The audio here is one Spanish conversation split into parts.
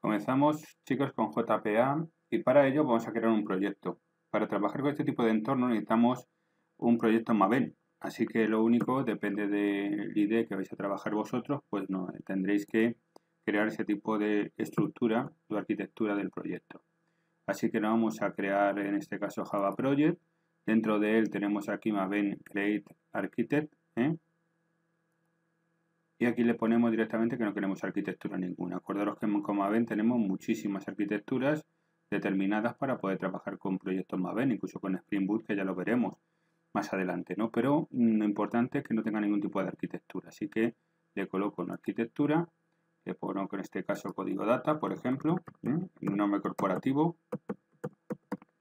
Comenzamos, chicos, con JPA y para ello vamos a crear un proyecto. Para trabajar con este tipo de entorno necesitamos un proyecto Maven. Así que lo único, depende del IDE que vais a trabajar vosotros, pues no, tendréis que crear ese tipo de estructura o arquitectura del proyecto. Así que lo vamos a crear en este caso Java Project. Dentro de él tenemos aquí Maven Create Architect. Y aquí le ponemos directamente que no queremos arquitectura ninguna. Acordaros que en Maven tenemos muchísimas arquitecturas determinadas para poder trabajar con proyectos Maven, incluso con Spring Boot, que ya lo veremos más adelante, ¿no? Pero lo importante es que no tenga ningún tipo de arquitectura. Así que le coloco una arquitectura, le pongo en este caso código data, por ejemplo, un nombre corporativo.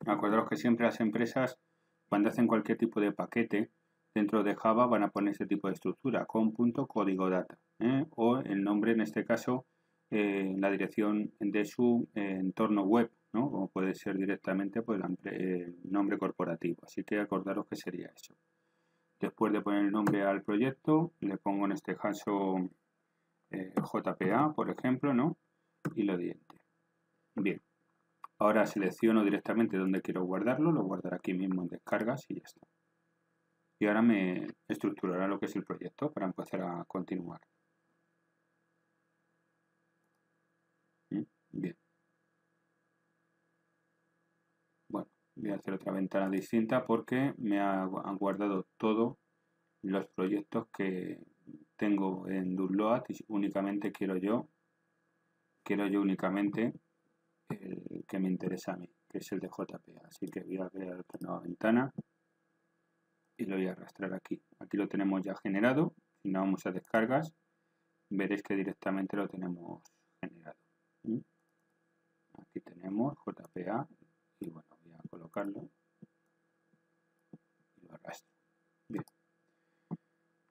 Acordaros que siempre las empresas, cuando hacen cualquier tipo de paquete, dentro de Java van a poner este tipo de estructura, con.código data, o el nombre, en este caso, la dirección de su entorno web, ¿no? O puede ser directamente pues, el nombre corporativo. Así que acordaros que sería eso. Después de poner el nombre al proyecto, le pongo en este caso JPA, por ejemplo, ¿no? Y lo siguiente. Bien. Ahora selecciono directamente donde quiero guardarlo, lo guardaré aquí mismo en descargas y ya está. Y ahora me estructurará lo que es el proyecto para empezar a continuar. Bien. Bueno, voy a hacer otra ventana distinta porque me han guardado todos los proyectos que tengo en Download y únicamente quiero yo únicamente el que me interesa a mí, que es el de JPA. Así que voy a crear otra nueva ventana y lo voy a arrastrar aquí. Aquí lo tenemos ya generado. Si no vamos a descargas, veréis que directamente lo tenemos generado. Aquí tenemos JPA y bueno, voy a colocarlo y lo arrastro. Bien.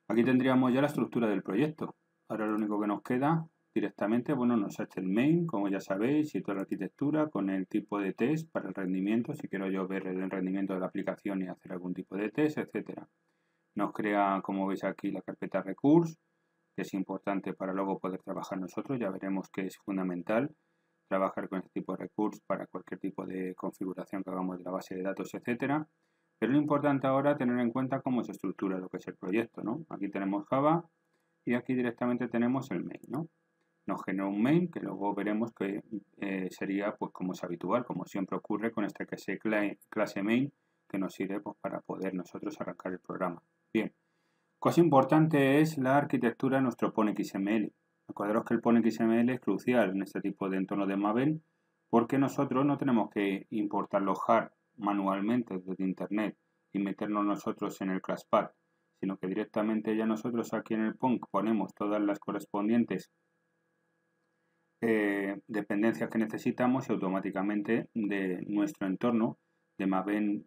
Aquí tendríamos ya la estructura del proyecto. Ahora lo único que nos queda directamente, bueno, nos hace el main, como ya sabéis, y toda la arquitectura con el tipo de test para el rendimiento, si quiero yo ver el rendimiento de la aplicación y hacer algún tipo de test, etcétera. Nos crea, como veis aquí, la carpeta recursos, que es importante para luego poder trabajar nosotros. Ya veremos que es fundamental trabajar con este tipo de recursos para cualquier tipo de configuración que hagamos de la base de datos, etcétera. Pero lo importante ahora es tener en cuenta cómo se estructura lo que es el proyecto, ¿no? Aquí tenemos Java y aquí directamente tenemos el main, ¿no? Nos genera un main que luego veremos que sería, pues como es habitual, como siempre ocurre con esta clase main que nos sirve pues, para poder nosotros arrancar el programa. Bien, cosa importante es la arquitectura de nuestro PON.xml. Acordaros que el PON.xml es crucial en este tipo de entorno de Maven porque nosotros no tenemos que importar los jar manualmente desde internet y meternos nosotros en el ClassPath, sino que directamente ya nosotros aquí en el PON ponemos todas las correspondientes dependencias que necesitamos y automáticamente de nuestro entorno de Maven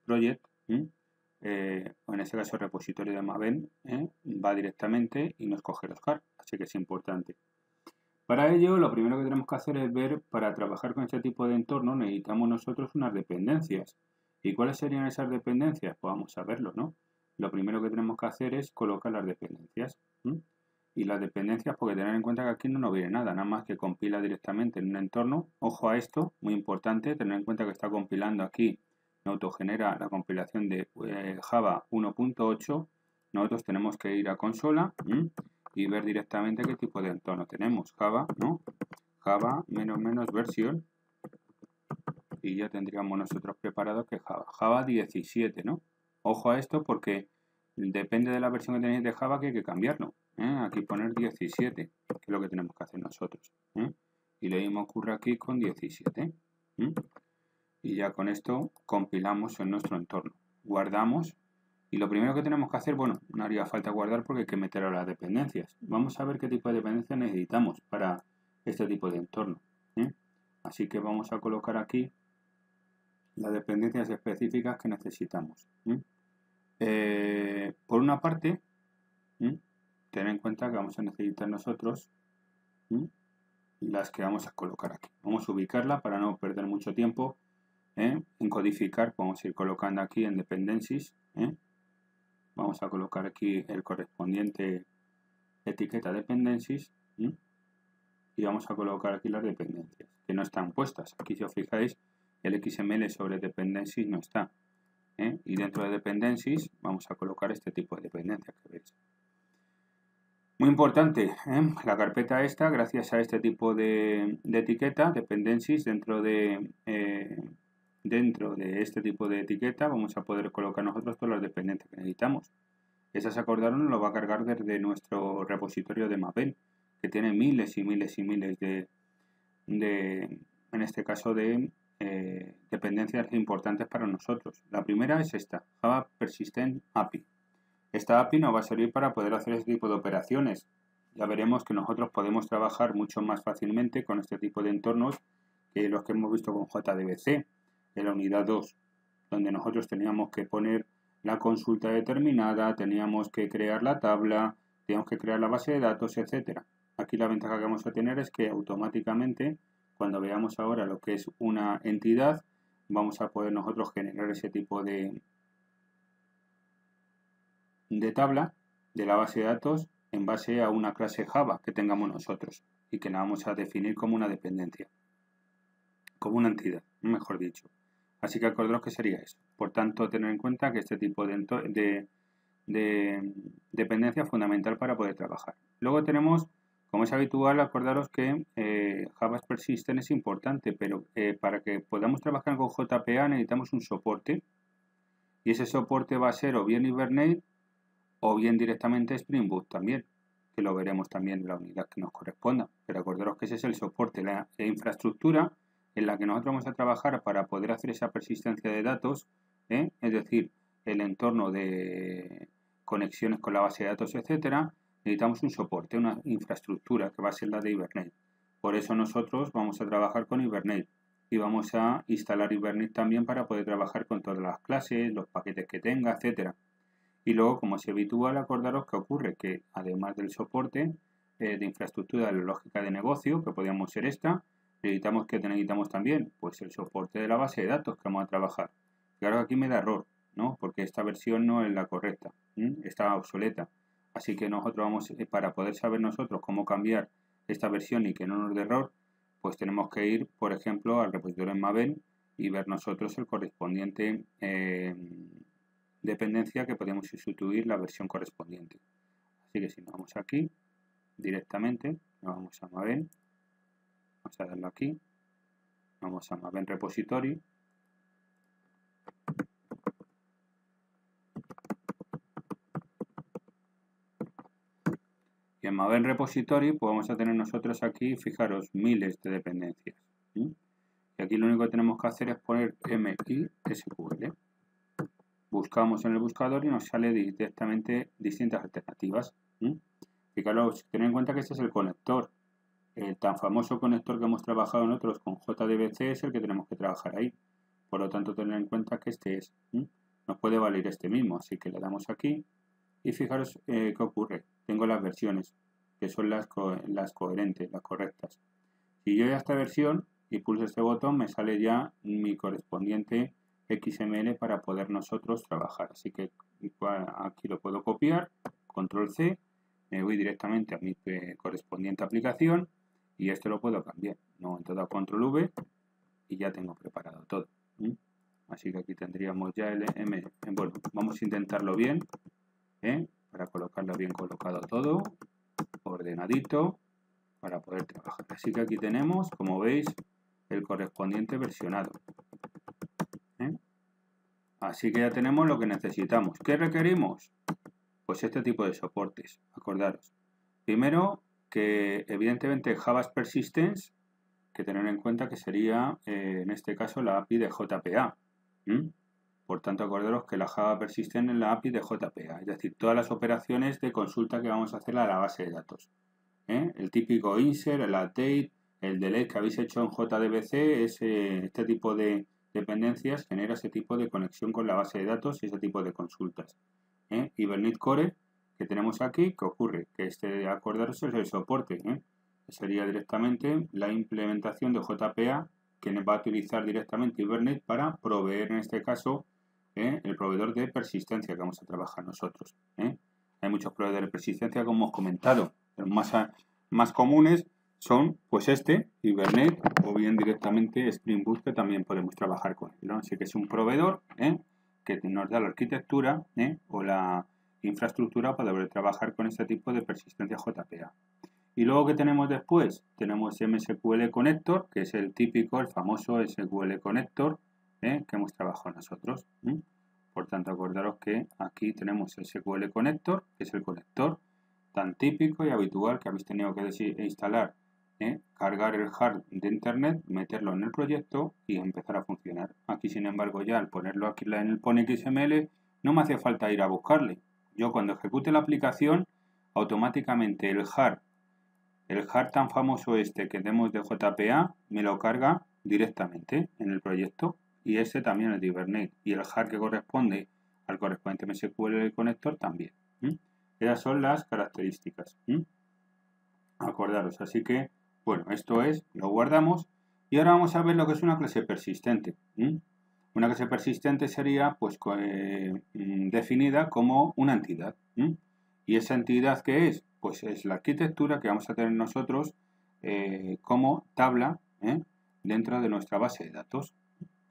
Project, o en este caso el repositorio de Maven, va directamente y nos coge los jar, así que es importante. Para ello, lo primero que tenemos que hacer es ver, para trabajar con este tipo de entorno, necesitamos nosotros unas dependencias. ¿Y cuáles serían esas dependencias? Pues vamos a verlo, ¿no? Lo primero que tenemos que hacer es colocar las dependencias. Y las dependencias, porque tener en cuenta que aquí no nos viene nada más que compila directamente en un entorno. Ojo a esto, muy importante, tener en cuenta que está compilando aquí, me autogenera la compilación de Java 1.8. Nosotros tenemos que ir a consola y ver directamente qué tipo de entorno tenemos. Java, ¿no? Java -- versión. Y ya tendríamos nosotros preparado que Java 17, ¿no? Ojo a esto porque depende de la versión que tenéis de Java que hay que cambiarlo. Aquí poner 17, que es lo que tenemos que hacer nosotros. Y lo mismo ocurre aquí con 17. Y ya con esto compilamos en nuestro entorno. Guardamos. Y lo primero que tenemos que hacer, bueno, no haría falta guardar porque hay que meter a las dependencias. Vamos a ver qué tipo de dependencias necesitamos para este tipo de entorno. Así que vamos a colocar aquí las dependencias específicas que necesitamos. Por una parte, ten en cuenta que vamos a necesitar nosotros las que vamos a colocar aquí. Vamos a ubicarla para no perder mucho tiempo. En codificar, vamos a ir colocando aquí en dependencies. Vamos a colocar aquí el correspondiente etiqueta dependencies. y vamos a colocar aquí las dependencias, que no están puestas. Aquí, si os fijáis, el XML sobre dependencies no está. Y dentro de dependencies vamos a colocar este tipo de dependencias que veis. Muy importante, la carpeta esta, gracias a este tipo de etiqueta, dependencies, dentro de este tipo de etiqueta vamos a poder colocar nosotros todas las dependencias que necesitamos. Esas, acordaron, lo va a cargar desde nuestro repositorio de Maven, que tiene miles y miles y miles de en este caso, de dependencias importantes para nosotros. La primera es esta, Java Persistent API. Esta API nos va a servir para poder hacer este tipo de operaciones. Ya veremos que nosotros podemos trabajar mucho más fácilmente con este tipo de entornos que los que hemos visto con JDBC en la unidad 2, donde nosotros teníamos que poner la consulta determinada, teníamos que crear la tabla, teníamos que crear la base de datos, etcétera. Aquí la ventaja que vamos a tener es que automáticamente, cuando veamos ahora lo que es una entidad, vamos a poder nosotros generar ese tipo de tabla de la base de datos en base a una clase Java que tengamos nosotros y que la vamos a definir como una dependencia, como una entidad, mejor dicho. Así que acordaros que sería eso. Por tanto, tener en cuenta que este tipo de dependencia es fundamental para poder trabajar. Luego tenemos, como es habitual, acordaros que Java Persistent es importante, pero para que podamos trabajar con JPA necesitamos un soporte. Y ese soporte va a ser o bien Hibernate o bien directamente Spring Boot también, que lo veremos también en la unidad que nos corresponda. Pero acordaros que ese es el soporte, la infraestructura en la que nosotros vamos a trabajar para poder hacer esa persistencia de datos, es decir, el entorno de conexiones con la base de datos, etcétera. Necesitamos un soporte, una infraestructura que va a ser la de Hibernate. Por eso nosotros vamos a trabajar con Hibernate y vamos a instalar Hibernate también para poder trabajar con todas las clases, los paquetes que tenga, etcétera. Y luego, como es habitual, acordaros que ocurre que además del soporte de infraestructura de la lógica de negocio, que podríamos ser esta, necesitamos también pues el soporte de la base de datos que vamos a trabajar. Claro que aquí me da error, ¿no? Porque esta versión no es la correcta, está obsoleta. Así que nosotros vamos, para poder saber nosotros cómo cambiar esta versión y que no nos dé error, pues tenemos que ir, por ejemplo, al repositorio en Maven y ver nosotros el correspondiente dependencia que podemos sustituir la versión correspondiente. Así que si nos vamos aquí, directamente, nos vamos a Maven, vamos a darle aquí, vamos a Maven Repository, y en Maven Repository pues vamos a tener nosotros aquí, fijaros, miles de dependencias. Y aquí lo único que tenemos que hacer es poner MySQL. Buscamos en el buscador y nos sale directamente distintas alternativas. Fijaros, tened en cuenta que este es el conector. El tan famoso conector que hemos trabajado nosotros con JDBC es el que tenemos que trabajar ahí. Por lo tanto, tener en cuenta que este es. Nos puede valer este mismo, así que le damos aquí. Y fijaros qué ocurre. Tengo las versiones, que son las coherentes, las correctas. Si yo ya esta versión y pulso este botón, me sale ya mi correspondiente XML para poder nosotros trabajar. Así que aquí lo puedo copiar, control C, me voy directamente a mi correspondiente aplicación y esto lo puedo cambiar. No, entonces control V y ya tengo preparado todo. Así que aquí tendríamos ya el bueno, vamos a intentarlo bien, para colocarlo bien colocado todo, ordenadito, para poder trabajar. Así que aquí tenemos, como veis, el correspondiente versionado. Así que ya tenemos lo que necesitamos. ¿Qué requerimos? Pues este tipo de soportes, acordaros. Primero, que evidentemente Java Persistence, que tener en cuenta que sería, en este caso, la API de JPA. Por tanto, acordaros que la Java Persistence es la API de JPA, es decir, todas las operaciones de consulta que vamos a hacer a la base de datos. El típico insert, el update, el delete que habéis hecho en JDBC, es este tipo de dependencias genera ese tipo de conexión con la base de datos y ese tipo de consultas. Hibernate Core, que tenemos aquí, ¿qué ocurre? Que acordaros, es el soporte. Sería directamente la implementación de JPA que va a utilizar directamente Hibernate para proveer, en este caso, el proveedor de persistencia que vamos a trabajar nosotros. Hay muchos proveedores de persistencia, como hemos comentado. Los más comunes son pues este, Hibernate, o bien directamente Spring Boot, que también podemos trabajar con él, ¿no? Así que es un proveedor que nos da la arquitectura o la infraestructura para poder trabajar con este tipo de persistencia JPA. Y luego, ¿qué tenemos después? Tenemos MSQL Connector, que es el típico, el famoso SQL Connector que hemos trabajado nosotros. Por tanto, acordaros que aquí tenemos SQL Connector, que es el conector tan típico y habitual que habéis tenido que instalar, cargar el hard de internet, meterlo en el proyecto y empezar a funcionar. Aquí, sin embargo, ya al ponerlo aquí en el PonyXML, no me hace falta ir a buscarle. Yo cuando ejecute la aplicación, automáticamente el hard tan famoso este que tenemos de JPA me lo carga directamente en el proyecto, y ese también es de Hibernate, y el hard que corresponde al correspondiente MSQL conector también. Esas son las características. Acordaros, así que, bueno, esto es, lo guardamos, y ahora vamos a ver lo que es una clase persistente. Una clase persistente sería, pues, definida como una entidad. ¿Y esa entidad qué es? Pues es la arquitectura que vamos a tener nosotros como tabla dentro de nuestra base de datos.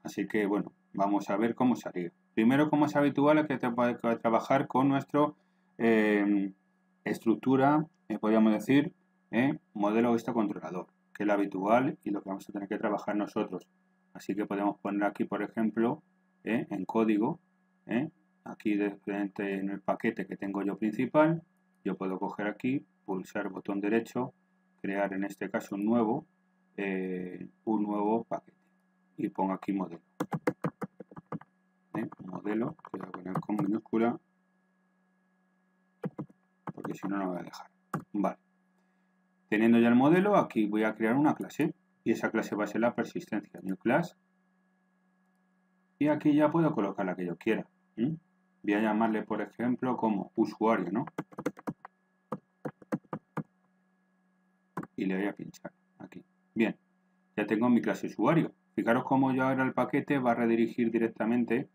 Así que, bueno, vamos a ver cómo salir. Primero, como es habitual, hay que trabajar con nuestra estructura, podríamos decir, modelo vista controlador, que es lo habitual y lo que vamos a tener que trabajar nosotros. Así que podemos poner aquí, por ejemplo, en código, aquí en el paquete que tengo yo principal, yo puedo coger aquí, pulsar botón derecho, crear en este caso un nuevo paquete y pongo aquí modelo. Modelo, que voy a poner con minúscula porque si no, no voy a dejar. Vale. Teniendo ya el modelo, aquí voy a crear una clase y esa clase va a ser la persistencia, new class, y aquí ya puedo colocar la que yo quiera. Voy a llamarle, por ejemplo, como usuario, ¿no? Y le voy a pinchar aquí. Bien, ya tengo mi clase usuario. Fijaros cómo yo ahora el paquete va a redirigir directamente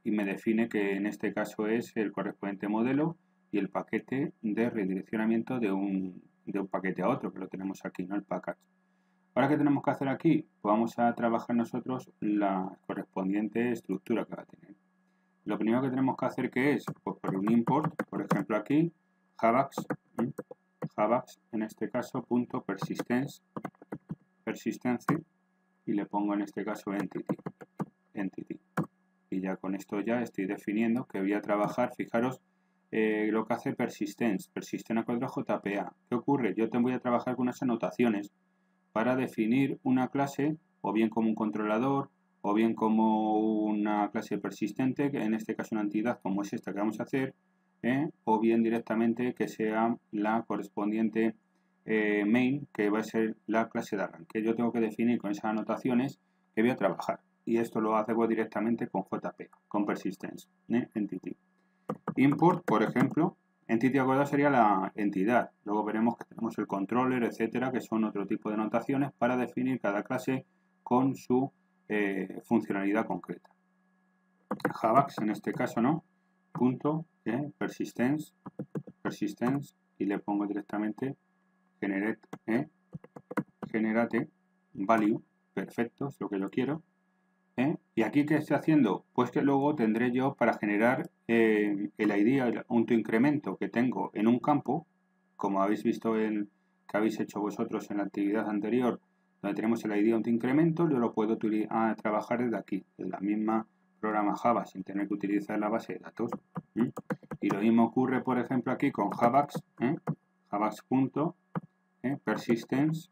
y me define que en este caso es el correspondiente modelo y el paquete de redireccionamiento de un paquete a otro, que lo tenemos aquí, ¿no? El package. Ahora, ¿qué tenemos que hacer aquí? Pues vamos a trabajar nosotros la correspondiente estructura que va a tener. Lo primero que tenemos que hacer, ¿qué es? Pues por un import, por ejemplo aquí, Javax, en este caso, punto persistence, y le pongo en este caso entity. Y ya con esto ya estoy definiendo que voy a trabajar, fijaros, lo que hace persistence a cuadro JPA. ¿Qué ocurre? Yo te voy a trabajar con unas anotaciones para definir una clase, o bien como un controlador, o bien como una clase persistente, que en este caso una entidad como es esta que vamos a hacer, o bien directamente que sea la correspondiente main, que va a ser la clase de arranque. Yo tengo que definir con esas anotaciones que voy a trabajar, y esto lo hago directamente con JP, con persistence, entity. Import, por ejemplo, entity, acordado, sería la entidad. Luego veremos que tenemos el controller, etcétera, que son otro tipo de notaciones para definir cada clase con su funcionalidad concreta. Javax, en este caso, ¿no? Punto persistence, y le pongo directamente generate value, perfecto, es lo que yo quiero. ¿Y aquí qué estoy haciendo? Pues que luego tendré yo para generar el ID, el autoincremento que tengo en un campo, como habéis visto que habéis hecho vosotros en la actividad anterior, donde tenemos el ID autoincremento, yo lo puedo trabajar desde aquí, desde la misma programa Java, sin tener que utilizar la base de datos. Y lo mismo ocurre, por ejemplo, aquí con Javax, Javax.persistence,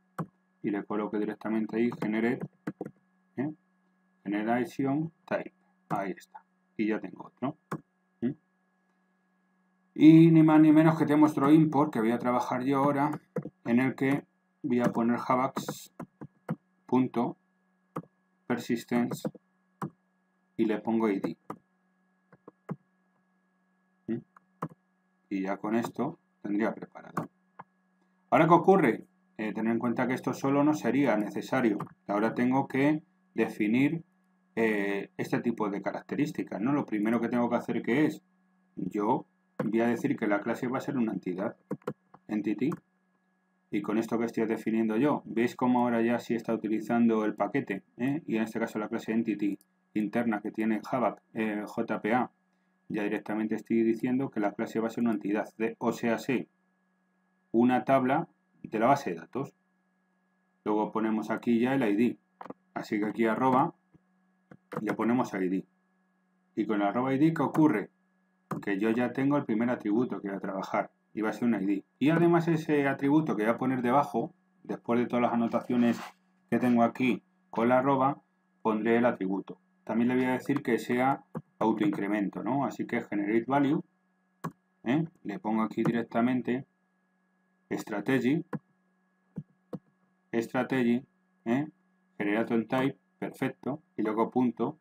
y le coloco directamente ahí generation type, ahí está, y ya tengo otro. Y ni más ni menos que tengo otro import que voy a trabajar yo ahora, en el que voy a poner javax.persistence y le pongo id. Y ya con esto tendría preparado. Ahora, ¿qué ocurre? Tener en cuenta que esto solo no sería necesario. Ahora tengo que definir este tipo de características, ¿no? Lo primero que tengo que hacer, que es, yo voy a decir que la clase va a ser una entidad, entity, Y con esto que estoy definiendo yo, ¿veis cómo ahora ya sí está utilizando el paquete? Y en este caso la clase entity interna que tiene Java JPA, ya directamente estoy diciendo que la clase va a ser una entidad, o sea, sí, una tabla de la base de datos. Luego ponemos aquí ya el ID, así que aquí arroba le ponemos ID. Y con el arroba ID, ¿qué ocurre? Que yo ya tengo el primer atributo que voy a trabajar y va a ser un ID. Y además ese atributo que voy a poner debajo, después de todas las anotaciones que tengo aquí con la arroba, pondré el atributo. También le voy a decir que sea autoincremento, ¿no? Así que generate value, le pongo aquí directamente strategy, generator type, perfecto, y luego punto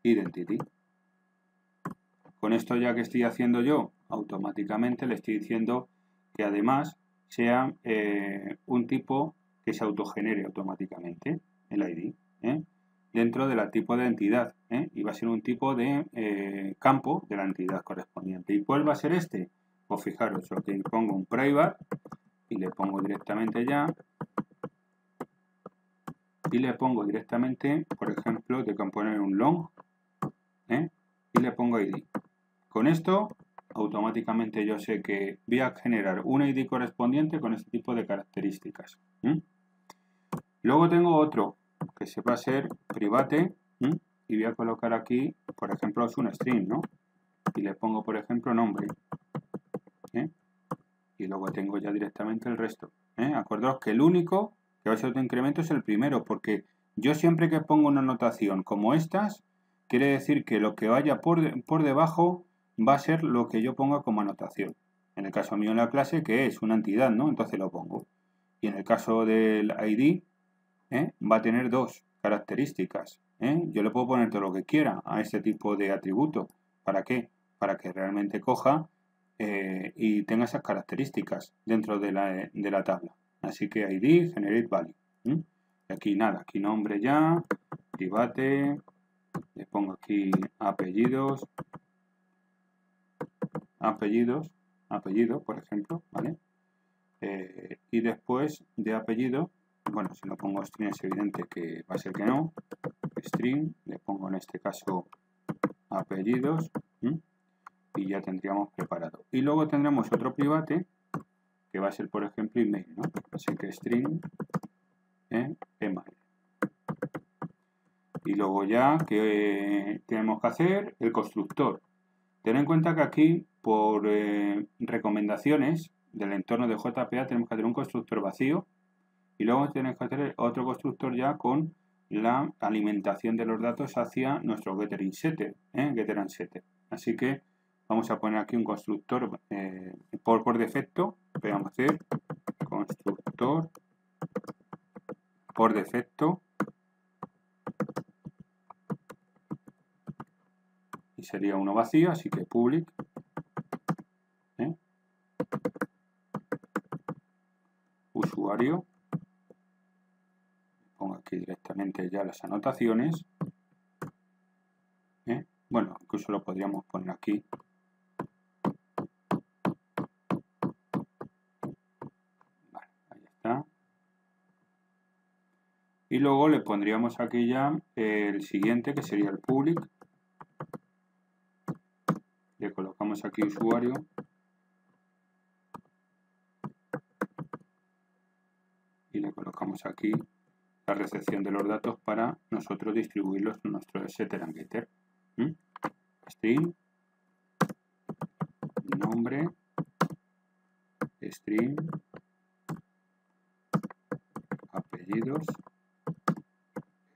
identity. Con esto ya que estoy haciendo yo, automáticamente le estoy diciendo que además sea un tipo que se autogenere automáticamente, el ID, dentro del tipo de entidad, y va a ser un tipo de campo de la entidad correspondiente. ¿Y cuál va a ser este? Pues fijaros, que pongo un private y le pongo directamente ya, y le pongo directamente, por ejemplo, de componer un long, y le pongo ID. Con esto, automáticamente yo sé que voy a generar un ID correspondiente con este tipo de características. Luego tengo otro, que se va a ser private, y voy a colocar aquí, por ejemplo, es un string, ¿no? Y le pongo, por ejemplo, nombre. Y luego tengo ya directamente el resto. Acordaos que el único que va a ser de incremento es el primero, porque yo siempre que pongo una anotación como estas, quiere decir que lo que vaya por debajo va a ser lo que yo ponga como anotación. En el caso mío en la clase, que es una entidad, ¿no? Entonces lo pongo. Y en el caso del ID, va a tener dos características. Yo le puedo poner todo lo que quiera a este tipo de atributo. ¿Para qué? Para que realmente coja y tenga esas características dentro de la tabla. Así que ID, generate value. Aquí nada, aquí nombre ya, private, le pongo aquí apellido, por ejemplo, ¿vale? Y después de apellido, bueno, si lo pongo string es evidente que va a ser que no, string, le pongo en este caso apellidos, y ya tendríamos preparado. Y luego tendremos otro private, que va a ser, por ejemplo, email, ¿no? Así que string email. Y luego ya, ¿qué tenemos que hacer? El constructor. Ten en cuenta que aquí, por recomendaciones del entorno de JPA, tenemos que hacer un constructor vacío y luego tenemos que hacer otro constructor ya con la alimentación de los datos hacia nuestro getter and setter. Así que vamos a poner aquí un constructor por defecto. Vamos a hacer constructor por defecto y sería uno vacío, así que public usuario. Pongo aquí directamente ya las anotaciones. Bueno, incluso lo podríamos poner aquí. Vale, ahí está. Y luego le pondríamos aquí ya el siguiente, que sería el public. Le colocamos aquí usuario. Y le colocamos aquí la recepción de los datos para nosotros distribuirlos en nuestro setter and getter. String, nombre, string, apellidos,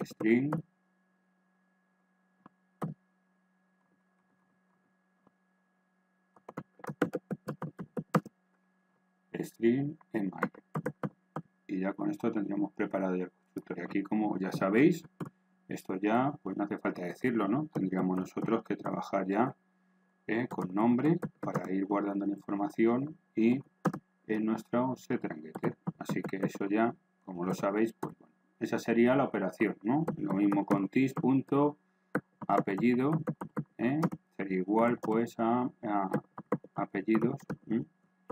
string, string, email. Y ya con esto tendríamos preparado ya el constructor. Y aquí, como ya sabéis, esto ya, pues no hace falta decirlo, ¿no? Tendríamos nosotros que trabajar ya con nombre para ir guardando la información y en nuestro setter and getter. Así que eso ya, como lo sabéis, pues bueno, esa sería la operación, ¿no? Lo mismo con tis.apellido, sería igual pues a apellidos,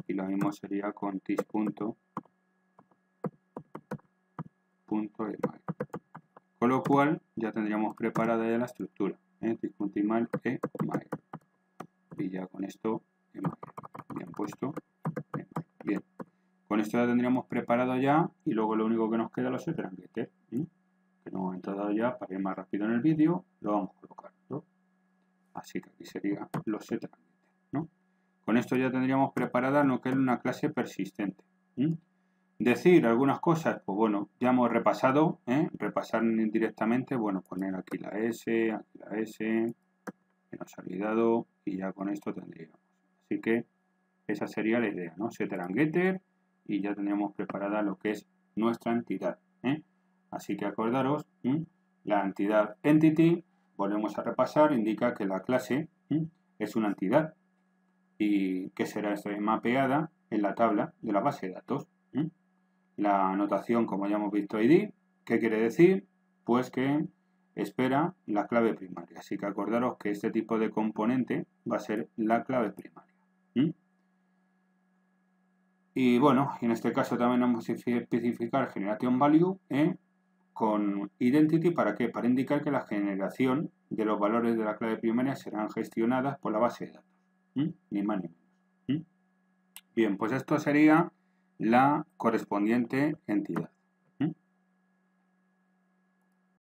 y lo mismo sería con tis. .email. Con lo cual ya tendríamos preparada ya la estructura. This.email email. Y ya con esto, email. Bien puesto. Email. Bien. Con esto ya tendríamos preparado ya y luego lo único que nos queda los set and getter, que no he entrado ya para ir más rápido en el vídeo, lo vamos a colocar, ¿no? Así que aquí sería los set and getter, ¿no? Con esto ya tendríamos preparada lo que es una clase persistente. Decir algunas cosas, pues bueno, ya hemos repasado, repasar directamente, bueno, poner aquí la S, que nos ha olvidado y ya con esto tendríamos. Así que esa sería la idea, ¿no? Setter and getter y ya tendríamos preparada lo que es nuestra entidad, Así que acordaros, la entidad entity, volvemos a repasar, indica que la clase es una entidad y que será mapeada en la tabla de la base de datos. La anotación, como ya hemos visto, ID, ¿qué quiere decir? Pues que espera la clave primaria. Así que acordaros que este tipo de componente va a ser la clave primaria. Y bueno, en este caso también vamos a especificar generation value con identity. ¿Para qué? Para indicar que la generación de los valores de la clave primaria serán gestionadas por la base de datos. Ni más ni menos. Bien, pues esto sería la correspondiente entidad.